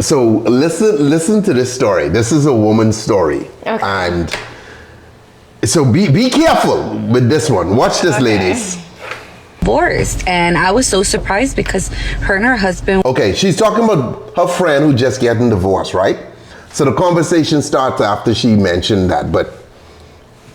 So listen to this story. This is a woman's story. Okay. And so be careful with this one. Watch this, ladies. Divorced, and I was so surprised because her and her husband. Okay, she's talking about her friend who just getting divorced, right? So the conversation starts after she mentioned that, but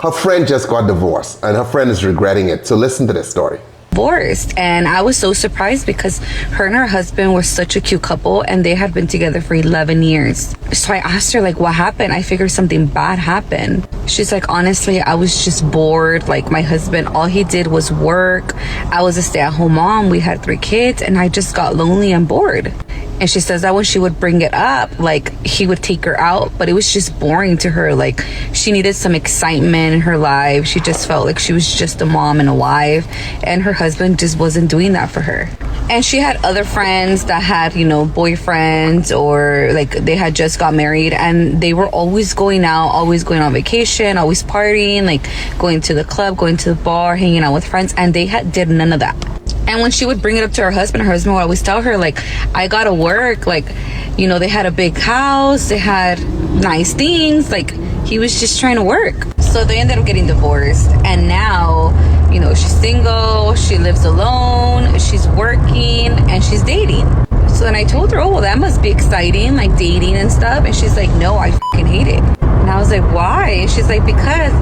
her friend just got divorced and her friend is regretting it. So listen to this story. Divorced, and I was so surprised because her and her husband were such a cute couple and they had been together for 11 years. So I asked her, like, what happened? I figured something bad happened. She's like, honestly, I was just bored. Like, my husband, all he did was work. I was a stay-at-home mom. We had 3 kids and I just got lonely and bored. And she says that when she would bring it up, like, he would take her out, but it was just boring to her. Like, she needed some excitement in her life. She just felt like she was just a mom and a wife, and her husband just wasn't doing that for her. And she had other friends that had, you know, boyfriends, or like they had just got married, and they were always going out, always going on vacation, always partying, like going to the club, going to the bar, hanging out with friends, and they did none of that. And when she would bring it up to her husband would always tell her, like, I gotta work. Like, you know, they had a big house, they had nice things. Like, he was just trying to work. So they ended up getting divorced. And now, you know, she's single, she lives alone, she's working, and she's dating. So then I told her, oh, well, that must be exciting, like dating and stuff. And she's like, no, I fucking hate it. And I was like, why? And she's like, because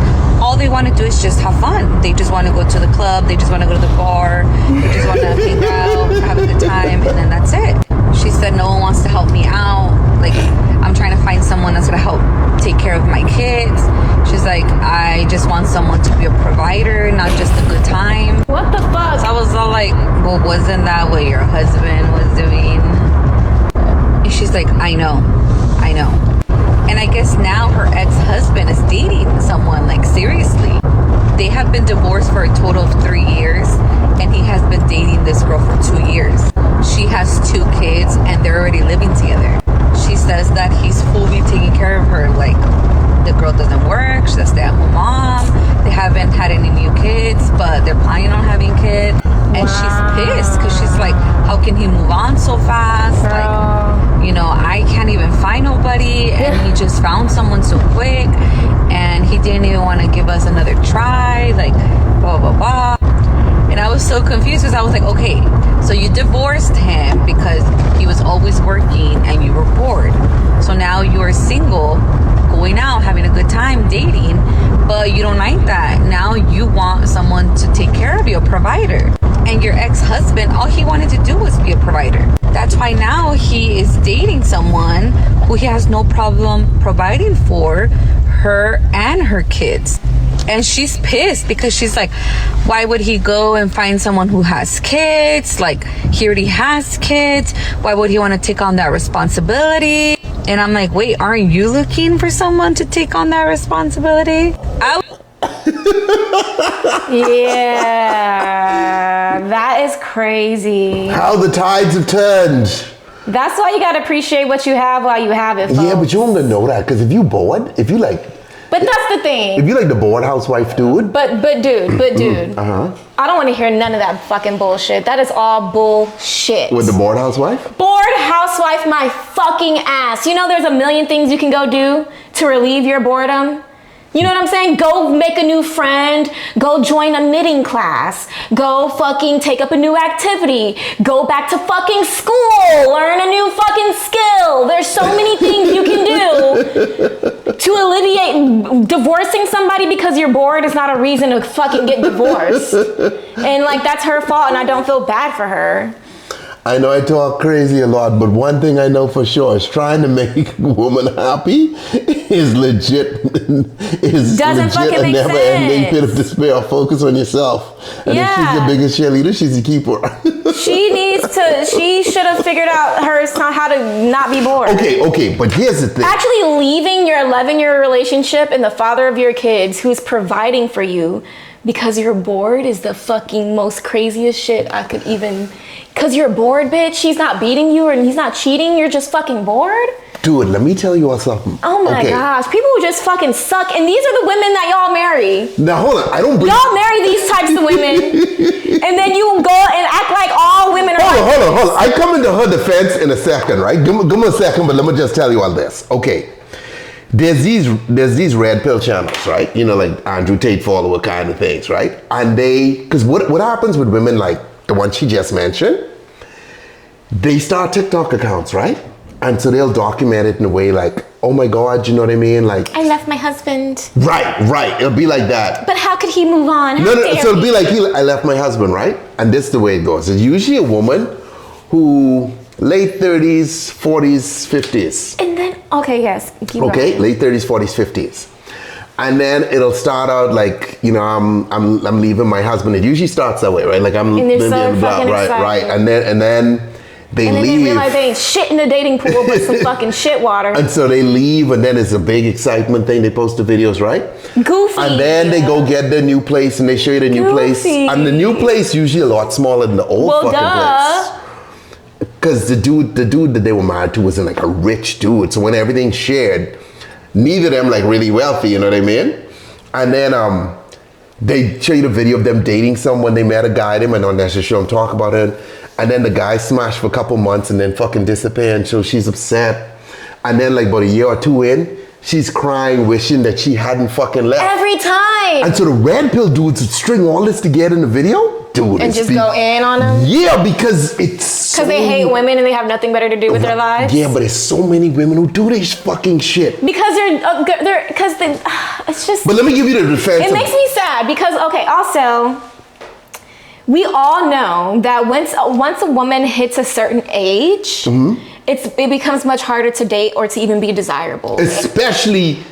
all they want to do is just have fun. They just want to go to the club. They just want to go to the bar. They just want to hang out, have a good time, and then that's it. She said, no one wants to help me out. Like, I'm trying to find someone that's going to help take care of my kids. She's like, I just want someone to be a provider, not just a good time. What the fuck? So I was all like, well, wasn't that what your husband was doing? And she's like, I know. And I guess now her ex-husband is dating someone, like, seriously. They have been divorced for a total of 3 years, and he has been dating this girl for 2 years. She has 2 kids, and they're already living together. She says that he's fully taking care of her. Like, the girl doesn't work, she's a stay-at-home mom. They haven't had any new kids, but they're planning on having kids. And she's pissed because she's like, how can he move on so fast? Girl. Like, you know, I can't even find nobody, and he just found someone so quick, and he didn't even want to give us another try, like, blah, blah, blah. And I was so confused because I was like, okay, so you divorced him because he was always working and you were bored. So now you're single, going out, having a good time, dating, but you don't like that. Now you want someone to take care of you, a provider. And your ex-husband, all he wanted to do was be a provider. That's why now he is dating someone who he has no problem providing for her and her kids. And she's pissed because she's like, why would he go and find someone who has kids? Like, he already has kids. Why would he want to take on that responsibility? And I'm like, wait, aren't you looking for someone to take on that responsibility? Yeah, that is crazy. How the tides have turned. That's why you gotta appreciate what you have while you have it, folks. Yeah, but you don't know that, because if you bored, if you like... But that's the thing. If you like the bored housewife dude... But dude. I don't want to hear none of that fucking bullshit. That is all bullshit. With the bored housewife? Bored housewife my fucking ass. You know there's a million things you can go do to relieve your boredom? You know what I'm saying? Go make a new friend. Go join a knitting class. Go fucking take up a new activity. Go back to fucking school. Learn a new fucking skill. There's so many things you can do to alleviate. Divorcing somebody because you're bored is not a reason to fucking get divorced. And like, that's her fault, and I don't feel bad for her. I know I talk crazy a lot, but one thing I know for sure is trying to make a woman happy is legit. Doesn't fucking make sense. Never ending pit of despair. Focus on yourself. And if she's the biggest cheerleader, she's the keeper. She should have figured out how to not be bored. Okay, but here's the thing. Actually leaving your 11-year relationship and the father of your kids who's providing for you Because you're bored is the fucking most craziest shit I could even... Because you're bored, bitch. She's not beating you and he's not cheating. You're just fucking bored? Dude, let me tell you all something. Oh my gosh. People who just fucking suck. And these are the women that y'all marry. Now, hold on. I don't bring... Y'all marry these types of women. And then you go and act like all women are... Hold on. I come into her defense in a second, right? Give me a second, but let me just tell you all this. Okay. There's these red pill channels, right? You know, like Andrew Tate follower kind of things, right? And because what happens with women like the one she just mentioned, they start TikTok accounts, right? And so they'll document it in a way like, oh my God, you know what I mean? Like, I left my husband. Right. It'll be like that. But how could he move on? No. So it'll be like, I left my husband, right? And this is the way it goes. It's usually a woman who late 30s, 40s, 50s. And then, okay, yes. Keep Okay, going. late 30s, 40s, 50s. And then it'll start out like, you know, I'm leaving my husband. It usually starts that way, right? Like I'm and they're so fucking excited. right. And then they and then leave. they realize they ain't shit in the dating pool but some fucking shit water. And so they leave, and then it's a big excitement thing. They post the videos, right? Goofy. And then they go get their new place, and they show you the new place. And the new place usually a lot smaller than the old fucking place. Because the dude that they were married to wasn't like a rich dude. So when everything's shared, neither of them like really wealthy, you know what I mean? And then they show you the video of them dating someone. They met a guy, they went on there to show them, talk about it. And then the guy smashed for a couple months and then fucking disappeared. And so she's upset. And then like about a year or two in, she's crying, wishing that she hadn't fucking left. Every time. And so the red pill dudes would string all this together in the video. Dude, and just go in on them? Yeah, because it's because they hate women and they have nothing better to do with their lives? Yeah, but there's so many women who do this fucking shit. Because it's just... But let me give you the defense. It makes me sad because, okay, also, we all know that once a woman hits a certain age, it becomes much harder to date or to even be desirable. Especially...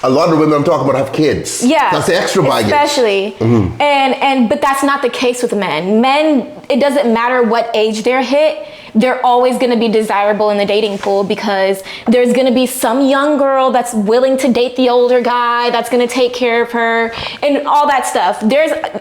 A lot of the women I'm talking about have kids. Yeah. That's the extra baggage. Especially. But that's not the case with men. Men, it doesn't matter what age they're hit, they're always gonna be desirable in the dating pool because there's gonna be some young girl that's willing to date the older guy, that's gonna take care of her, and all that stuff.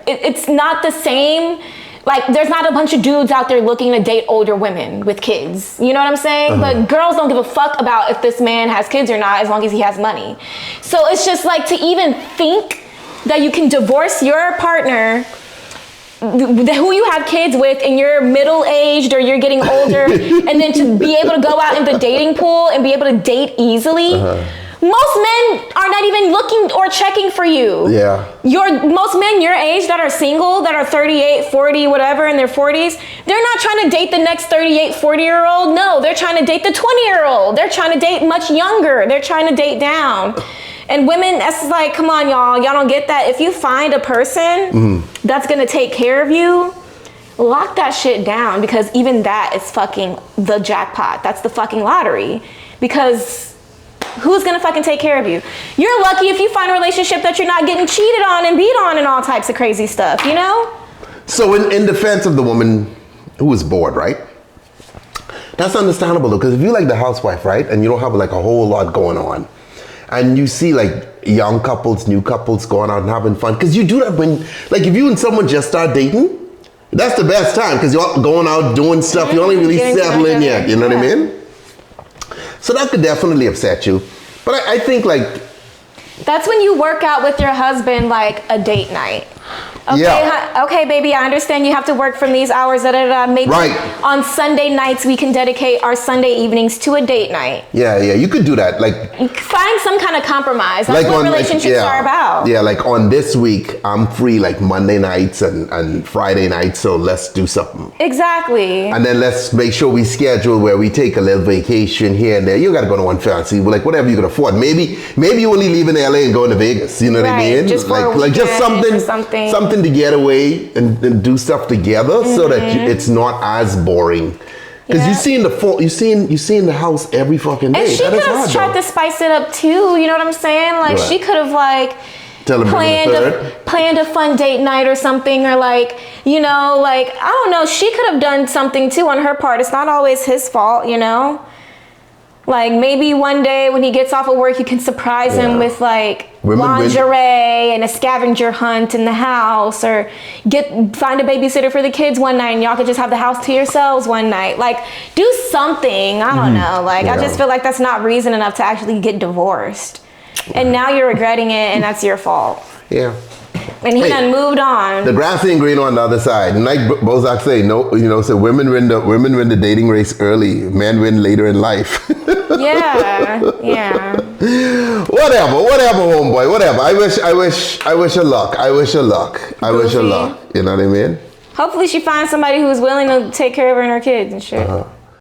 It's not the same. Like, there's not a bunch of dudes out there looking to date older women with kids. You know what I'm saying? But girls don't give a fuck about if this man has kids or not as long as he has money. So it's just like to even think that you can divorce your partner who you have kids with and you're middle-aged or you're getting older and then to be able to go out in the dating pool and be able to date easily. Most men are not even looking or checking for you. Yeah. Most men your age that are single, that are 38, 40, whatever, in their 40s, they're not trying to date the next 38, 40-year-old. No, they're trying to date the 20-year-old. They're trying to date much younger. They're trying to date down. And women, that's like, come on, y'all. Y'all don't get that. If you find a person that's going to take care of you, lock that shit down because even that is fucking the jackpot. That's the fucking lottery. Because... who's gonna fucking take care of you? You're lucky if you find a relationship that you're not getting cheated on and beat on and all types of crazy stuff, you know? So in defense of the woman who was bored, right? That's understandable though, because if you're like the housewife, right? And you don't have like a whole lot going on, and you see like young couples, new couples going out and having fun, because you do that when, like if you and someone just start dating, that's the best time, because you're going out doing stuff, you only really settle in yet, you know what I mean? So that could definitely upset you. But I think like... that's when you work out with your husband like a date night. Okay, yeah. Okay, baby, I understand you have to work from these hours. Maybe on Sunday nights we can dedicate our Sunday evenings to a date night. Yeah, you could do that. Like find some kind of compromise. That's like what relationships are about. Yeah, like on this week, I'm free like Monday nights and Friday nights, so let's do something. Exactly. And then let's make sure we schedule where we take a little vacation here and there. You gotta go to one fancy, like whatever you can afford. Maybe you only leave in LA and go to Vegas. You know what I mean? Just for like just something to get away and do stuff together so that it's not as boring. Because you see in the house every fucking day. And she could have tried to spice it up too. You know what I'm saying? Like she could have like planned a fun date night or something, or like, you know, like I don't know. She could have done something too on her part. It's not always his fault, you know. Like maybe one day when he gets off of work, you can surprise him with like lingerie and a scavenger hunt in the house, or find a babysitter for the kids one night and y'all could just have the house to yourselves one night. Like, do something. I don't know. Like, I just feel like that's not reason enough to actually get divorced. And now you're regretting it, and that's your fault. Yeah. And he done moved on. The grass ain't green on the other side. And like Bozak say, no, so women win the dating race early, men win later in life. Yeah. Whatever, homeboy, whatever. I wish her luck. I wish her luck. You know what I mean? Hopefully she finds somebody who's willing to take care of her and her kids and shit.